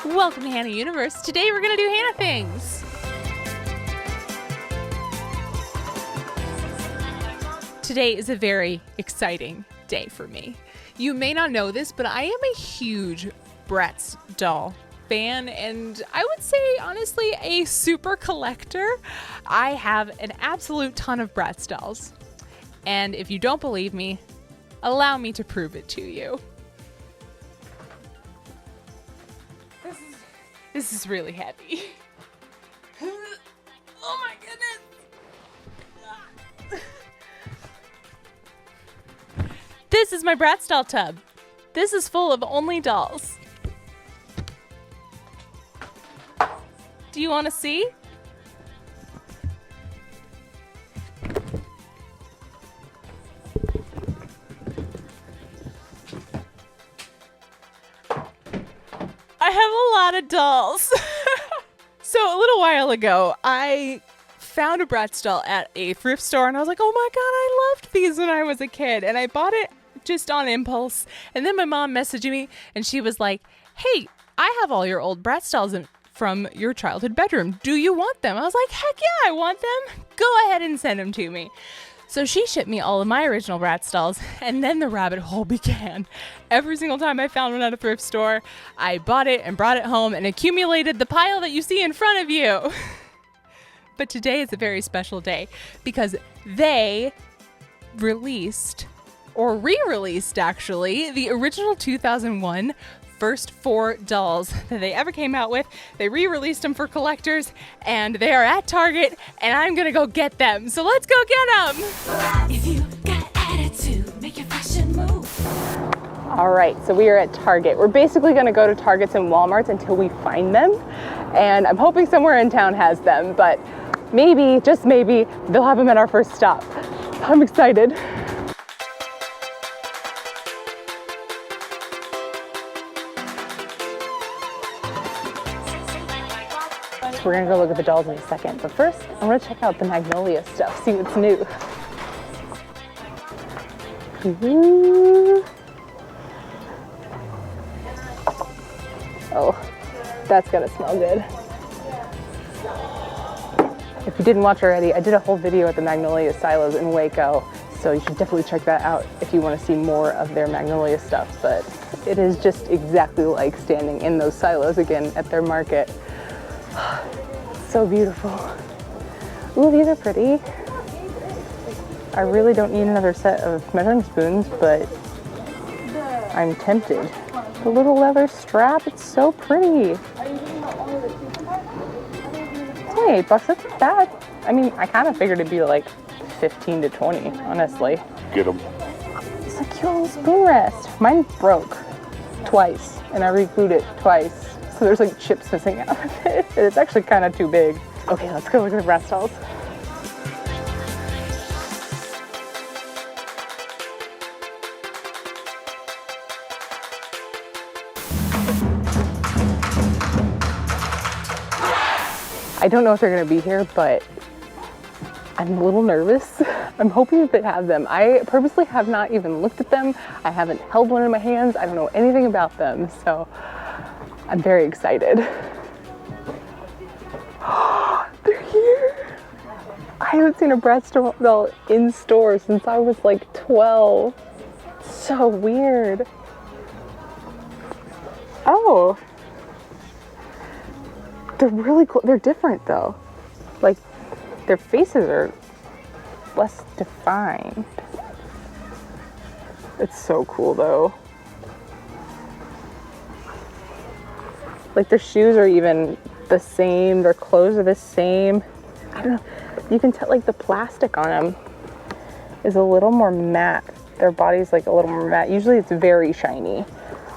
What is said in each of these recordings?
Welcome to Hannah Universe. Today we're going to do Hannah things. Today is a very exciting day for me. You may not know this, but I am a huge Bratz doll fan, and I would say, honestly, a super collector. I have an absolute ton of Bratz dolls. And if you don't believe me, allow me to prove it to you. This is really heavy. Oh my goodness. This is my Bratz doll tub. This is full of only dolls. Do you want to see? I have a lot of dolls. So a little while ago, I found a Bratz doll at a thrift store and I was like, oh my God, I loved these when I was a kid. And I bought it just on impulse. And then my mom messaged me and she was like, hey, I have all your old Bratz dolls from your childhood bedroom. Do you want them? I was like, heck yeah, I want them. Go ahead and send them to me. So she shipped me all of my original Bratz dolls, and then the rabbit hole began. Every single time I found one at a thrift store, I bought it and brought it home and accumulated the pile that you see in front of you. But today is a very special day because they released, or re-released actually, the original 2001 first 4 dolls that they ever came out with. They re-released them for collectors and they are at Target and I'm gonna go get them. So let's go get them. If you got attitude, make your fashion move. All right, so we are at Target. We're basically gonna go to Targets and Walmarts until we find them. And I'm hoping somewhere in town has them, but maybe, just maybe, they'll have them at our first stop. I'm excited. We're gonna go look at the dolls in a second, but first I'm gonna check out the Magnolia stuff, see what's new. Ooh. Oh, that's gonna smell good. If you didn't watch already, I did a whole video at the Magnolia silos in Waco, so you should definitely check that out if you want to see more of their Magnolia stuff, but it is just exactly like standing in those silos again at their market. So beautiful. Ooh, these are pretty. I really don't need another set of measuring spoons, but I'm tempted. The little leather strap, it's so pretty. Hey, $8, that's not bad. I mean, I kind of figured it'd be like 15 to 20, honestly. Get them. It's a cute little spoon rest. Mine broke twice, and I re-glued it twice. So there's like chips missing out of it. It's actually kind of too big. Okay, let's go look at the Bratz dolls. I don't know if they're gonna be here, but I'm a little nervous. I'm hoping that they have them. I purposely have not even looked at them. I haven't held one in my hands. I don't know anything about them, so I'm very excited. They're here. I haven't seen a Bratz doll in store since I was like 12. So weird. Oh. They're really cool. They're different though. Like, their faces are less defined. It's so cool though. Like, their shoes are even the same, their clothes are the same. I don't know, you can tell like the plastic on them is a little more matte. Their body's like a little more matte. Usually it's very shiny.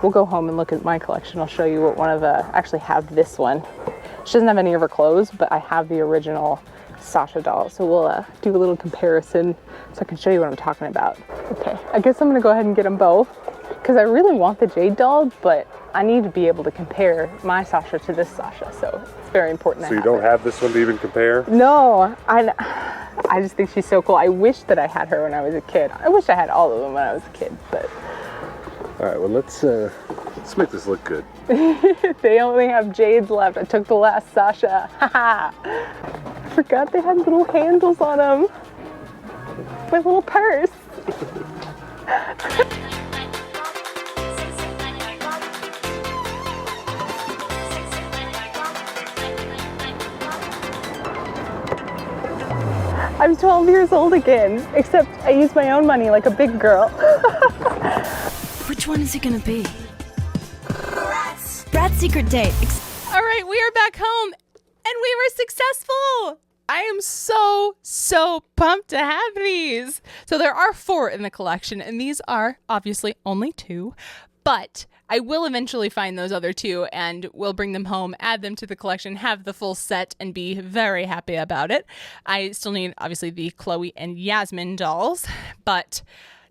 We'll go home and look at my collection. I'll show you what one of the, I actually have this one. She doesn't have any of her clothes, but I have the original Sasha doll. So we'll do a little comparison so I can show you what I'm talking about. Okay, I guess I'm gonna go ahead and get them both because I really want the Jade doll, but I need to be able to compare my Sasha to this Sasha, so it's very important. So you don't have this one to even compare? No, I just think she's so cool. I wish that I had her when I was a kid. I wish I had all of them when I was a kid, but. All right, well let's Let's make this look good. They only have Jade's left. I took the last Sasha. Haha. I forgot they had little handles on them. My little purse. I'm 12 years old again, except I use my own money like a big girl. Which one is it gonna be? Bratz secret date. All right, we are back home and we were successful. I am so pumped to have these. So there are 4 in the collection and these are obviously only 2, but I will eventually find those other 2 and we'll bring them home, add them to the collection, have the full set and be very happy about it. I still need obviously the Chloe and Yasmin dolls, but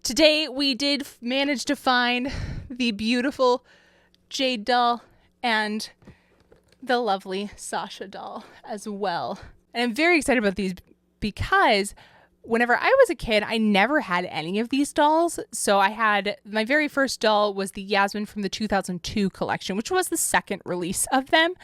today we did manage to find the beautiful Jade doll and the lovely Sasha doll as well. And I'm very excited about these because whenever I was a kid, I never had any of these dolls. So I had my very first doll was the Yasmin from the 2002 collection, which was the second release of them.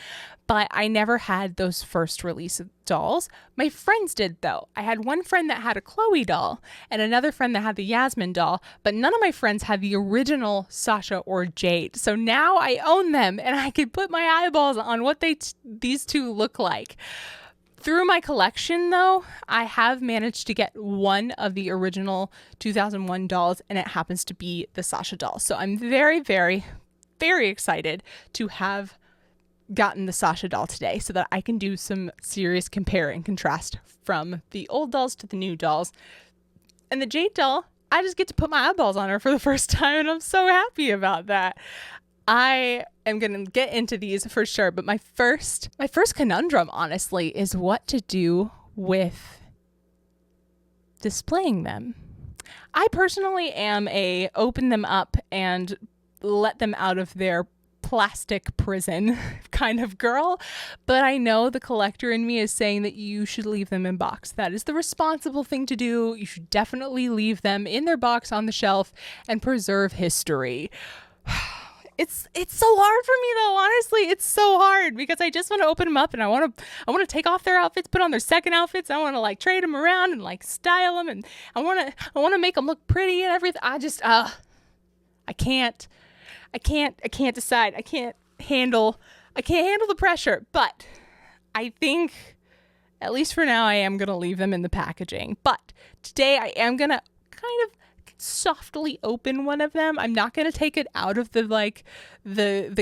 But I never had those first release of dolls. My friends did though. I had one friend that had a Chloe doll and another friend that had the Yasmin doll, but none of my friends had the original Sasha or Jade. So now I own them and I could put my eyeballs on what these 2 look like. Through my collection, though, I have managed to get one of the original 2001 dolls, and it happens to be the Sasha doll. So I'm very, very, very excited to have gotten the Sasha doll today so that I can do some serious compare and contrast from the old dolls to the new dolls. And the Jade doll, I just get to put my eyeballs on her for the first time, and I'm so happy about that. I am going to get into these for sure, but my first conundrum, honestly, is what to do with displaying them. I personally am a open them up and let them out of their plastic prison kind of girl, but I know the collector in me is saying that you should leave them in box. That is the responsible thing to do. You should definitely leave them in their box on the shelf and preserve history. It's so hard for me though, honestly. It's so hard because I just want to open them up and I want to take off their outfits, put on their second outfits. I want to like trade them around and like style them, and I want to make them look pretty and everything. I just I can't decide. I can't handle the pressure, but I think at least for now I am going to leave them in the packaging. But today I am going to kind of softly open one of them. I'm not going to take it out of the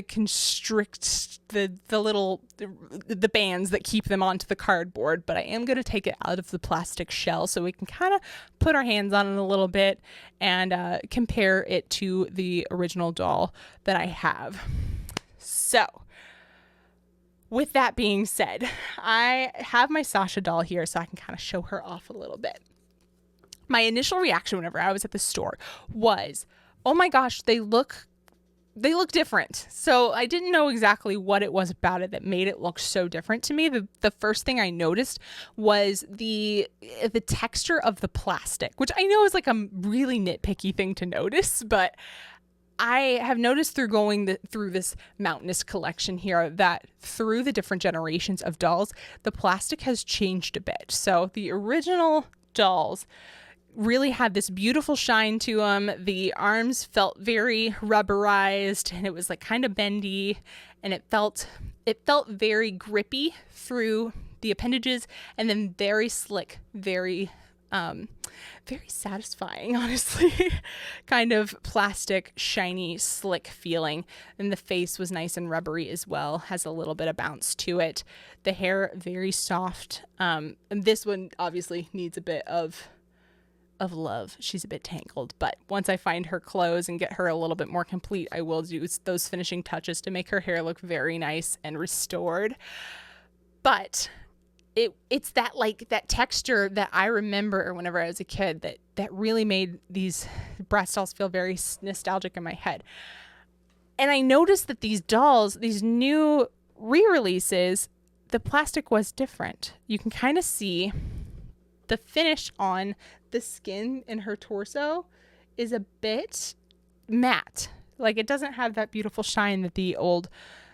constrict, the bands that keep them onto the cardboard, but I am going to take it out of the plastic shell so we can kind of put our hands on it a little bit and compare it to the original doll that I have. So with that being said, I have my Sasha doll here so I can kind of show her off a little bit. My initial reaction whenever I was at the store was, oh my gosh, they look different. So I didn't know exactly what it was about it that made it look so different to me. The first thing I noticed was the texture of the plastic, which I know is like a really nitpicky thing to notice, but I have noticed through going through this mountainous collection here that through the different generations of dolls, the plastic has changed a bit. So the original dolls really had this beautiful shine to them. The arms felt very rubberized and it was like kind of bendy, and it felt very grippy through the appendages, and then very slick, very satisfying, honestly. Kind of plastic, shiny, slick feeling. And the face was nice and rubbery as well, has a little bit of bounce to it. The hair very soft. And this one obviously needs a bit of love. She's a bit tangled, but once I find her clothes and get her a little bit more complete, I will do those finishing touches to make her hair look very nice and restored. But it's that texture that I remember whenever I was a kid that really made these Bratz dolls feel very nostalgic in my head. And I noticed that these dolls, these new re-releases, the plastic was different. You can kind of see the finish on the skin in her torso is a bit matte. Like, it doesn't have that beautiful shine that the old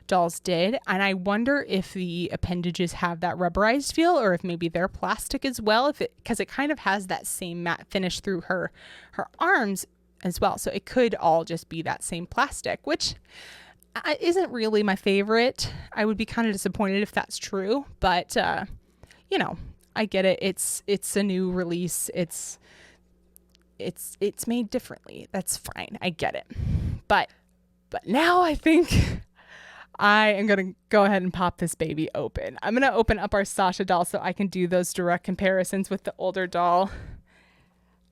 dolls did. And I wonder if the appendages have that rubberized feel, or if maybe they're plastic as well, because it kind of has that same matte finish through her arms as well. So it could all just be that same plastic, which isn't really my favorite. I would be kind of disappointed if that's true, but you know, I get it. It's a new release. It's made differently. That's fine. I get it. But now I think I am going to go ahead and pop this baby open. I'm going to open up our Sasha doll so I can do those direct comparisons with the older doll.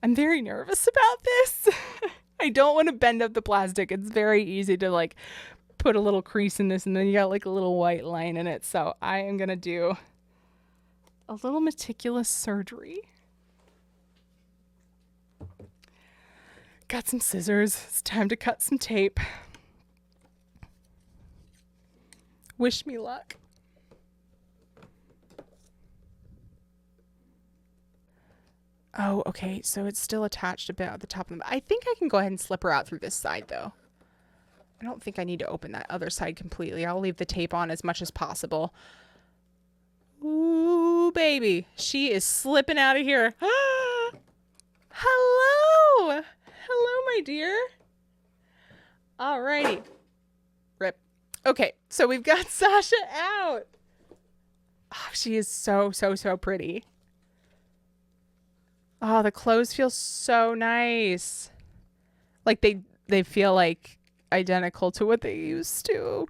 I'm very nervous about this. I don't want to bend up the plastic. It's very easy to like put a little crease in this and then you got like a little white line in it. So I am going to do a little meticulous surgery. Got some scissors. It's time to cut some tape. Wish me luck. Oh, okay. So it's still attached a bit at the top of them. I think I can go ahead and slip her out through this side, though. I don't think I need to open that other side completely. I'll leave the tape on as much as possible. Ooh, baby. She is slipping out of here. Hello. Hello, my dear. Alrighty. Rip. Okay, so we've got Sasha out. Oh, she is so pretty. Oh, the clothes feel so nice. Like they feel like identical to what they used to.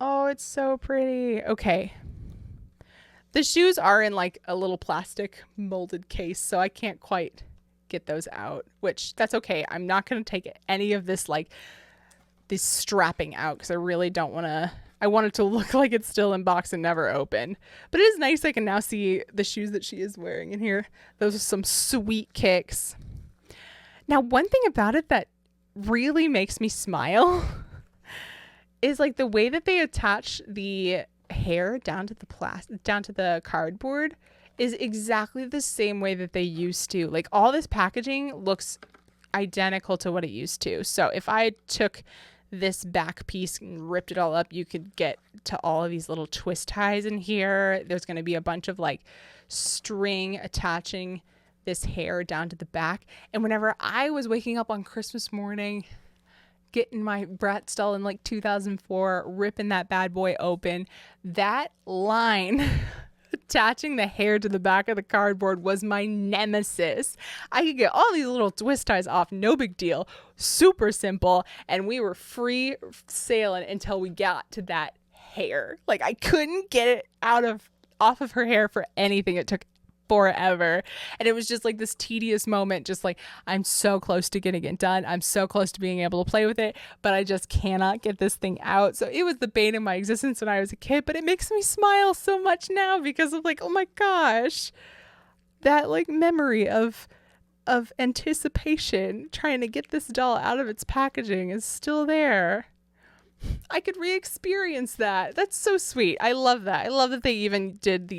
Oh, it's so pretty. Okay. The shoes are in like a little plastic molded case, so I can't quite get those out, which that's okay. I'm not going to take any of this strapping out because I really don't want to. I want it to look like it's still in box and never open. But it is nice I can now see the shoes that she is wearing in here. Those are some sweet kicks. Now, one thing about it that really makes me smile is like the way that they attach the hair down to the cardboard is exactly the same way that they used to. Like, all this packaging looks identical to what it used to. So if I took this back piece and ripped it all up, you could get to all of these little twist ties in here. There's going to be a bunch of like string attaching this hair down to the back. And whenever I was waking up on Christmas morning, getting my Bratz doll in like 2004, ripping that bad boy open, that line attaching the hair to the back of the cardboard was my nemesis. I could get all these little twist ties off, no big deal, super simple, and we were free sailing until we got to that hair. Like, I couldn't get it off of her hair for anything. It took forever, and it was just like this tedious moment, just like, I'm so close to getting it done, I'm so close to being able to play with it, but I just cannot get this thing out. So it was the bane of my existence when I was a kid, but it makes me smile so much now because of like, oh my gosh, that like memory of anticipation trying to get this doll out of its packaging is still there. I could re-experience that. That's so sweet. I love that. I love that they even did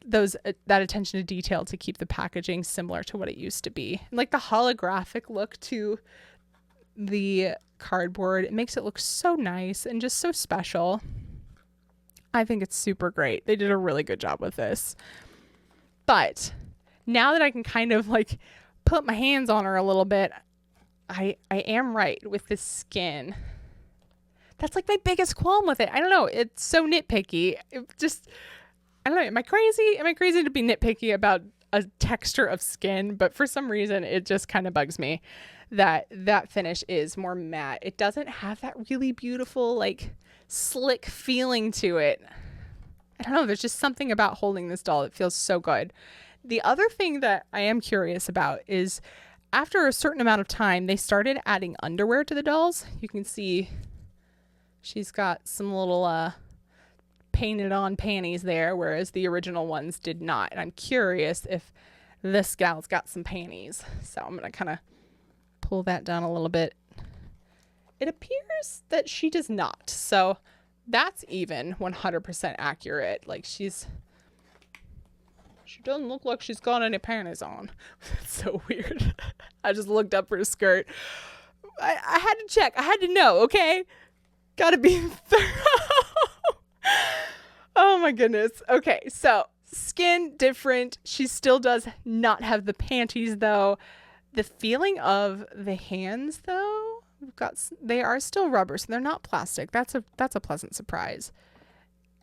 that attention to detail to keep the packaging similar to what it used to be. And like the holographic look to the cardboard, it makes it look so nice and just so special. I think it's super great. They did a really good job with this. But now that I can kind of like put my hands on her a little bit, I am right with this skin. That's like my biggest qualm with it. I don't know. It's so nitpicky. I don't know. Am I crazy? Am I crazy to be nitpicky about a texture of skin? But for some reason, it just kind of bugs me that finish is more matte. It doesn't have that really beautiful, like, slick feeling to it. I don't know. There's just something about holding this doll that feels so good. The other thing that I am curious about is after a certain amount of time, they started adding underwear to the dolls. You can see she's got some little painted on panties there, whereas the original ones did not. And I'm curious if this gal's got some panties. So I'm going to kind of pull that down a little bit. It appears that she does not. So that's even 100% accurate. Like, she doesn't look like she's got any panties on. That's so weird. I just looked up her skirt. I had to check. I had to know, okay? Gotta be thorough. Oh my goodness. Okay, so skin different. She still does not have the panties though. The feeling of the hands though, they are still rubber, so they're not plastic. That's a pleasant surprise.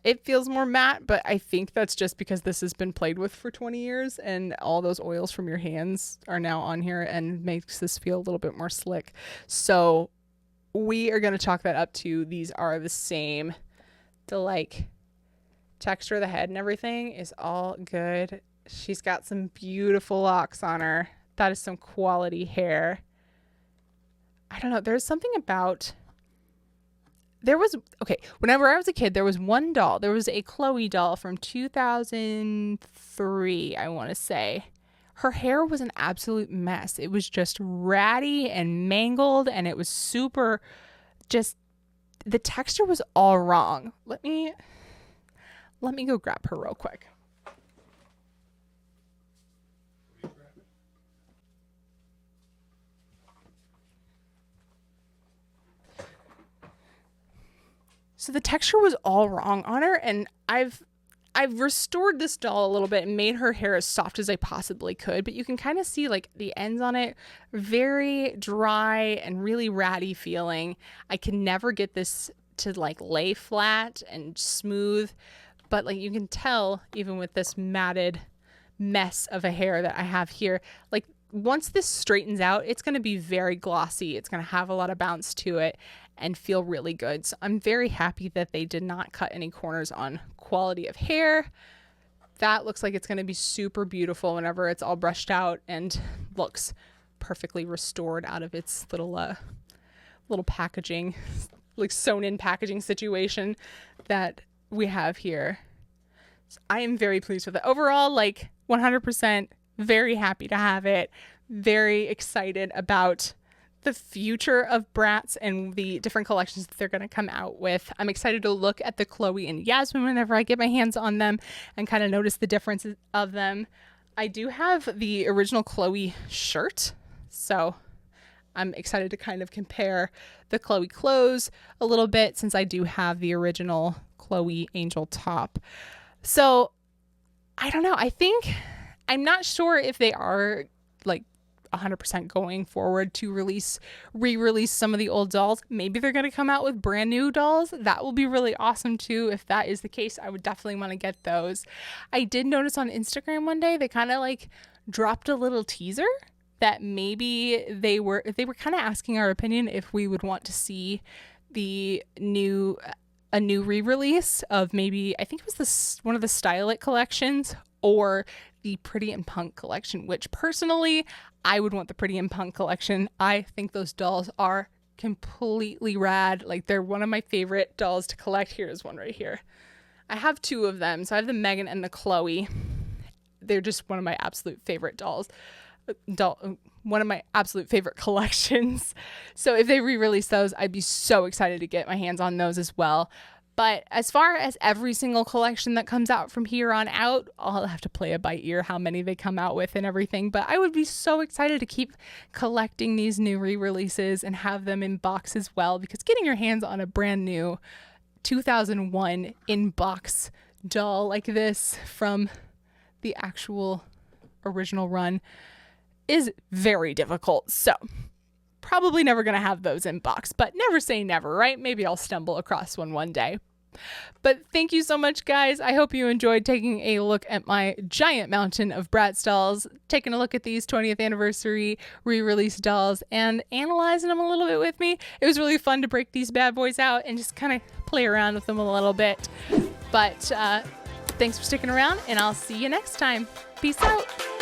It feels more matte, but I think that's just because this has been played with for 20 years and all those oils from your hands are now on here and makes this feel a little bit more slick. So we are going to chalk that up to these are the same. The like texture of the head and everything is all good. She's got some beautiful locks on her. That is some quality hair. I don't know. There's something about... whenever I was a kid, there was one doll. There was a Chloe doll from 2003, I want to say. Her hair was an absolute mess. It was just ratty and mangled, and it was super just, the texture was all wrong. Let me go grab her real quick. So the texture was all wrong on her, and I've restored this doll a little bit and made her hair as soft as I possibly could, but you can kind of see like the ends on it, very dry and really ratty feeling. I can never get this to like lay flat and smooth, but like you can tell even with this matted mess of a hair that I have here, like once this straightens out, it's going to be very glossy. It's going to have a lot of bounce to it and feel really good. So I'm very happy that they did not cut any corners on quality of hair. That looks like it's going to be super beautiful whenever it's all brushed out and looks perfectly restored out of its little packaging, like sewn in packaging situation that we have here. So I am very pleased with it. Overall, like 100% very happy to have it. Very excited about the future of Bratz and the different collections that they're going to come out with. I'm excited to look at the Chloe and Yasmin whenever I get my hands on them and kind of notice the differences of them. I do have the original Chloe shirt, so I'm excited to kind of compare the Chloe clothes a little bit since I do have the original Chloe angel top. So I don't know. I'm not sure if they are like 100% going forward to re-release some of the old dolls. Maybe they're going to come out with brand new dolls. That will be really awesome too. If that is the case, I would definitely want to get those. I did notice on Instagram one day, they kind of like dropped a little teaser that maybe they were kind of asking our opinion if we would want to see a new re-release of maybe, I think it was one of the Style It collections or the Pretty and Punk collection, which personally, I would want the Pretty and Punk collection. I think those dolls are completely rad. Like they're one of my favorite dolls to collect. Here's one right here. I have two of them. So I have the Megan and the Chloe. They're just one of my absolute favorite dolls. One of my absolute favorite collections. So if they re-release those, I'd be so excited to get my hands on those as well. But as far as every single collection that comes out from here on out, I'll have to play it by ear how many they come out with and everything. But I would be so excited to keep collecting these new re-releases and have them in box as well, because getting your hands on a brand new 2001 in-box doll like this from the actual original run is very difficult. So probably never going to have those in box, but never say never, right? Maybe I'll stumble across one day. But thank you so much, guys. I hope you enjoyed taking a look at my giant mountain of Bratz dolls, taking a look at these 20th anniversary re-release dolls and analyzing them a little bit with me. It was really fun to break these bad boys out and just kind of play around with them a little bit. But thanks for sticking around, and I'll see you next time. Peace out.